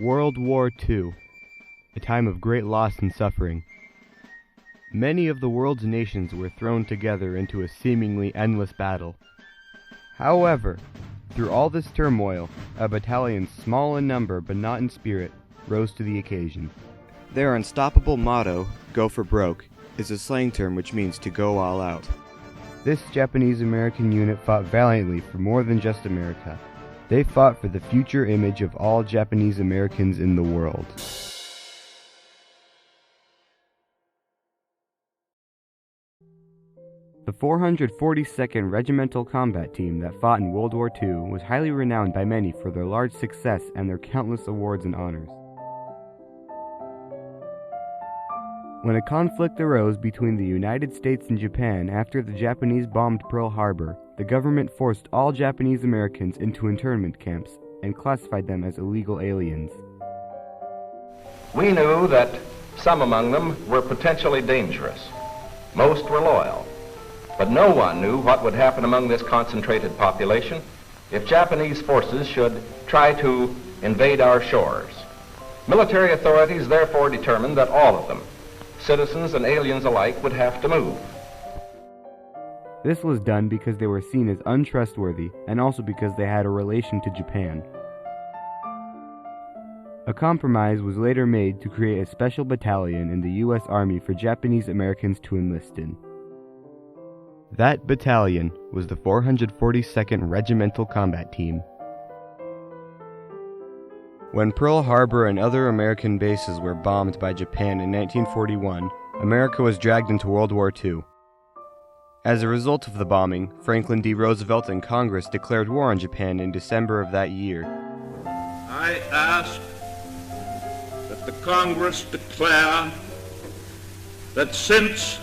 World War II, a time of great loss and suffering. Many of the world's nations were thrown together into a seemingly endless battle. However, through all this turmoil, a battalion small in number but not in spirit rose to the occasion. Their unstoppable motto, "Go for broke," is a slang term which means to go all out. This Japanese-American unit fought valiantly for more than just America. They fought for the future image of all Japanese Americans in the world. The 442nd Regimental Combat Team that fought in World War II was highly renowned by many for their large success and their countless awards and honors. When a conflict arose between the United States and Japan after the Japanese bombed Pearl Harbor, the government forced all Japanese Americans into internment camps and classified them as illegal aliens. We knew that some among them were potentially dangerous. Most were loyal. But no one knew what would happen among this concentrated population if Japanese forces should try to invade our shores. Military authorities therefore determined that all of them, citizens and aliens alike, would have to move. This was done because they were seen as untrustworthy and also because they had a relation to Japan. A compromise was later made to create a special battalion in the U.S. Army for Japanese Americans to enlist in. That battalion was the 442nd Regimental Combat Team. When Pearl Harbor and other American bases were bombed by Japan in 1941, America was dragged into World War II. As a result of the bombing, Franklin D. Roosevelt and Congress declared war on Japan in December of that year. I ask that the Congress declare that since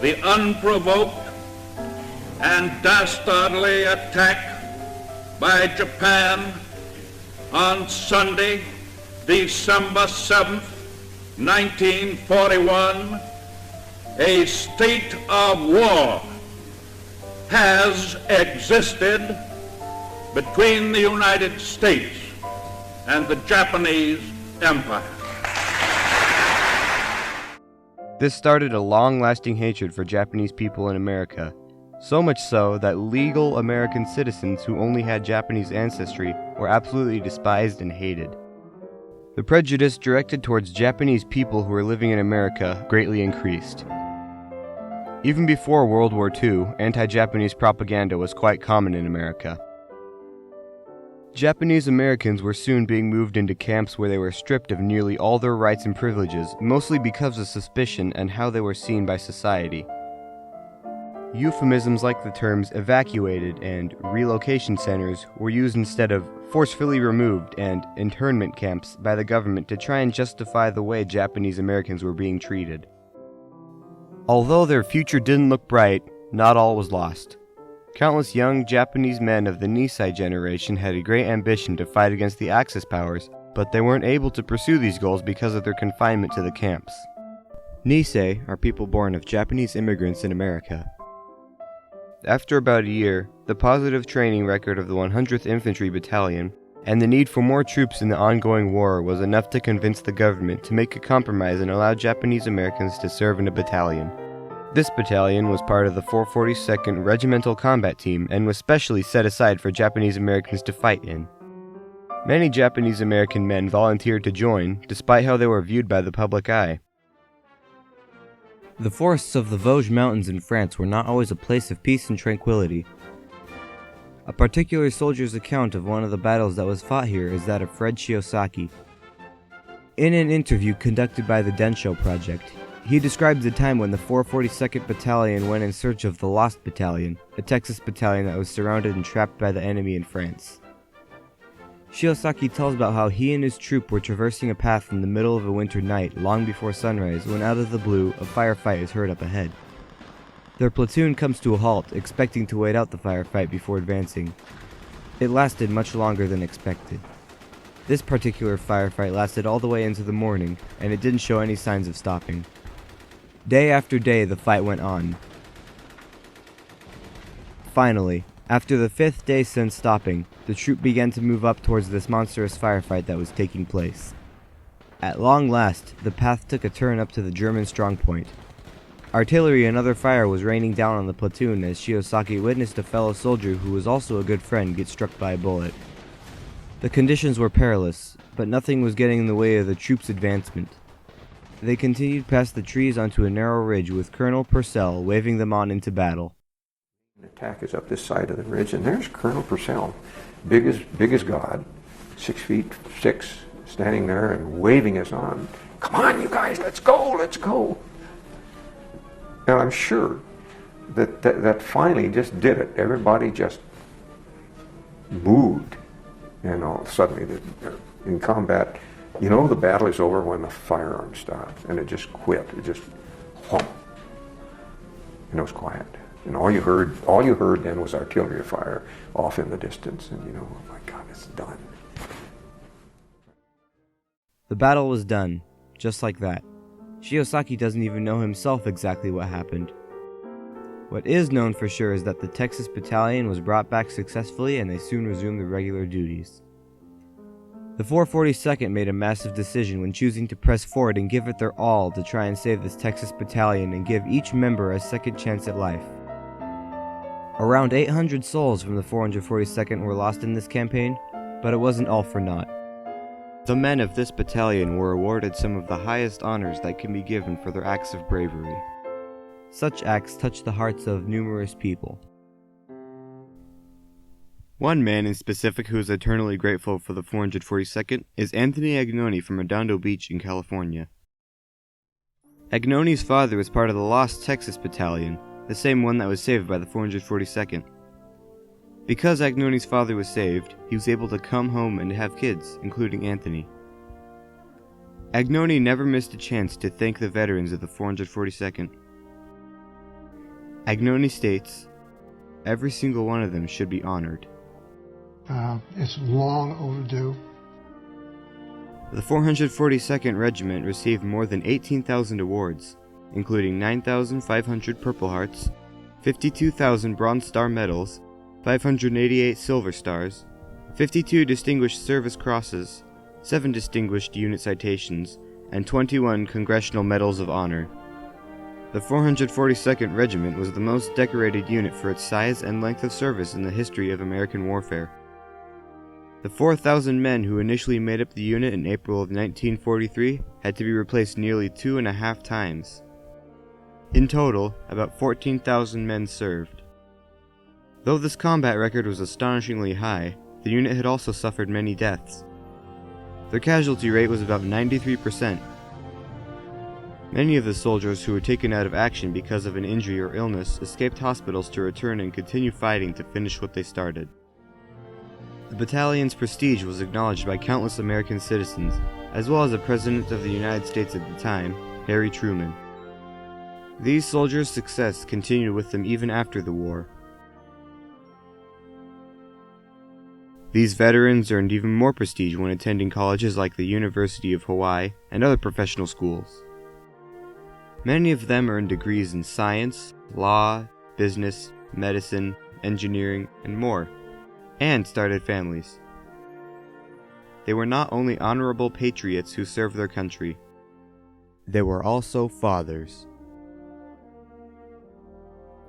the unprovoked and dastardly attack by Japan on Sunday, December 7th, 1941, a state of war has existed between the United States and the Japanese Empire. This started a long-lasting hatred for Japanese people in America, so much so that legal American citizens who only had Japanese ancestry were absolutely despised and hated. The prejudice directed towards Japanese people who were living in America greatly increased. Even before World War II, anti-Japanese propaganda was quite common in America. Japanese Americans were soon being moved into camps where they were stripped of nearly all their rights and privileges, mostly because of suspicion and how they were seen by society. Euphemisms like the terms evacuated and relocation centers were used instead of forcefully removed and internment camps by the government to try and justify the way Japanese Americans were being treated. Although their future didn't look bright, not all was lost. Countless young Japanese men of the Nisei generation had a great ambition to fight against the Axis powers, but they weren't able to pursue these goals because of their confinement to the camps. Nisei are people born of Japanese immigrants in America. After about a year, the positive training record of the 100th Infantry Battalion and the need for more troops in the ongoing war was enough to convince the government to make a compromise and allow Japanese Americans to serve in a battalion. This battalion was part of the 442nd Regimental Combat Team and was specially set aside for Japanese Americans to fight in. Many Japanese American men volunteered to join, despite how they were viewed by the public eye. The forests of the Vosges Mountains in France were not always a place of peace and tranquility. A particular soldier's account of one of the battles that was fought here is that of Fred Shiosaki. In an interview conducted by the Densho Project, he describes a time when the 442nd Battalion went in search of the Lost Battalion, a Texas battalion that was surrounded and trapped by the enemy in France. Shiosaki tells about how he and his troop were traversing a path in the middle of a winter night long before sunrise when out of the blue a firefight is heard up ahead. Their platoon comes to a halt, expecting to wait out the firefight before advancing. It lasted much longer than expected. This particular firefight lasted all the way into the morning, and it didn't show any signs of stopping. Day after day the fight went on. Finally, after the 5th day since stopping, the troop began to move up towards this monstrous firefight that was taking place. At long last, the path took a turn up to the German strongpoint. Artillery and other fire was raining down on the platoon as Shiosaki witnessed a fellow soldier who was also a good friend get struck by a bullet. The conditions were perilous, but nothing was getting in the way of the troops' advancement. They continued past the trees onto a narrow ridge with Colonel Purcell waving them on into battle. The attack is up this side of the ridge, and there's Colonel Purcell, big as God, 6'6", standing there and waving us on. Come on, you guys, let's go, let's go. And I'm sure that finally just did it. Everybody just moved. And all suddenly, in combat, you know the battle is over when the firearm stops, and it just quit. It just whomp. And it was quiet. And all you heard then was artillery fire off in the distance, and oh my God, it's done. The battle was done, just like that. Shiosaki doesn't even know himself exactly what happened. What is known for sure is that the Texas Battalion was brought back successfully and they soon resumed their regular duties. The 442nd made a massive decision when choosing to press forward and give it their all to try and save this Texas Battalion and give each member a second chance at life. Around 800 souls from the 442nd were lost in this campaign, but it wasn't all for naught. The men of this battalion were awarded some of the highest honors that can be given for their acts of bravery. Such acts touched the hearts of numerous people. One man in specific who is eternally grateful for the 442nd is Anthony Agnoni from Redondo Beach in California. Agnoni's father was part of the Lost Texas Battalion, the same one that was saved by the 442nd. Because Agnoni's father was saved, he was able to come home and have kids, including Anthony. Agnoni never missed a chance to thank the veterans of the 442nd. Agnoni states, "Every single one of them should be honored." It's long overdue. The 442nd Regiment received more than 18,000 awards, including 9,500 Purple Hearts, 52,000 Bronze Star Medals, 588 Silver Stars, 52 Distinguished Service Crosses, 7 Distinguished Unit Citations, and 21 Congressional Medals of Honor. The 442nd Regiment was the most decorated unit for its size and length of service in the history of American warfare. The 4,000 men who initially made up the unit in April of 1943 had to be replaced nearly 2.5 times. In total, about 14,000 men served. Though this combat record was astonishingly high, the unit had also suffered many deaths. Their casualty rate was about 93%. Many of the soldiers who were taken out of action because of an injury or illness escaped hospitals to return and continue fighting to finish what they started. The battalion's prestige was acknowledged by countless American citizens, as well as the President of the United States at the time, Harry Truman. These soldiers' success continued with them even after the war. These veterans earned even more prestige when attending colleges like the University of Hawaii and other professional schools. Many of them earned degrees in science, law, business, medicine, engineering, and more, and started families. They were not only honorable patriots who served their country, they were also fathers.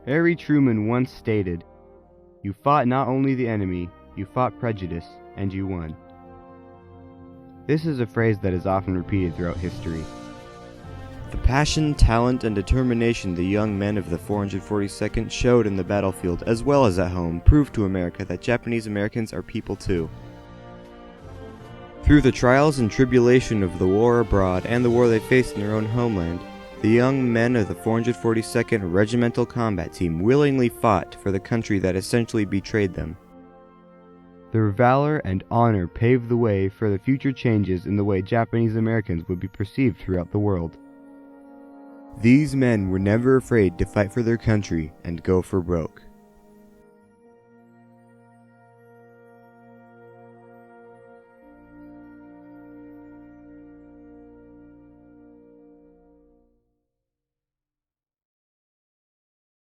Harry Truman once stated, "You fought not only the enemy, you fought prejudice, and you won." This is a phrase that is often repeated throughout history. The passion, talent, and determination the young men of the 442nd showed in the battlefield as well as at home proved to America that Japanese Americans are people too. Through the trials and tribulation of the war abroad and the war they faced in their own homeland, the young men of the 442nd Regimental Combat Team willingly fought for the country that essentially betrayed them. Their valor and honor paved the way for the future changes in the way Japanese Americans would be perceived throughout the world. These men were never afraid to fight for their country and go for broke.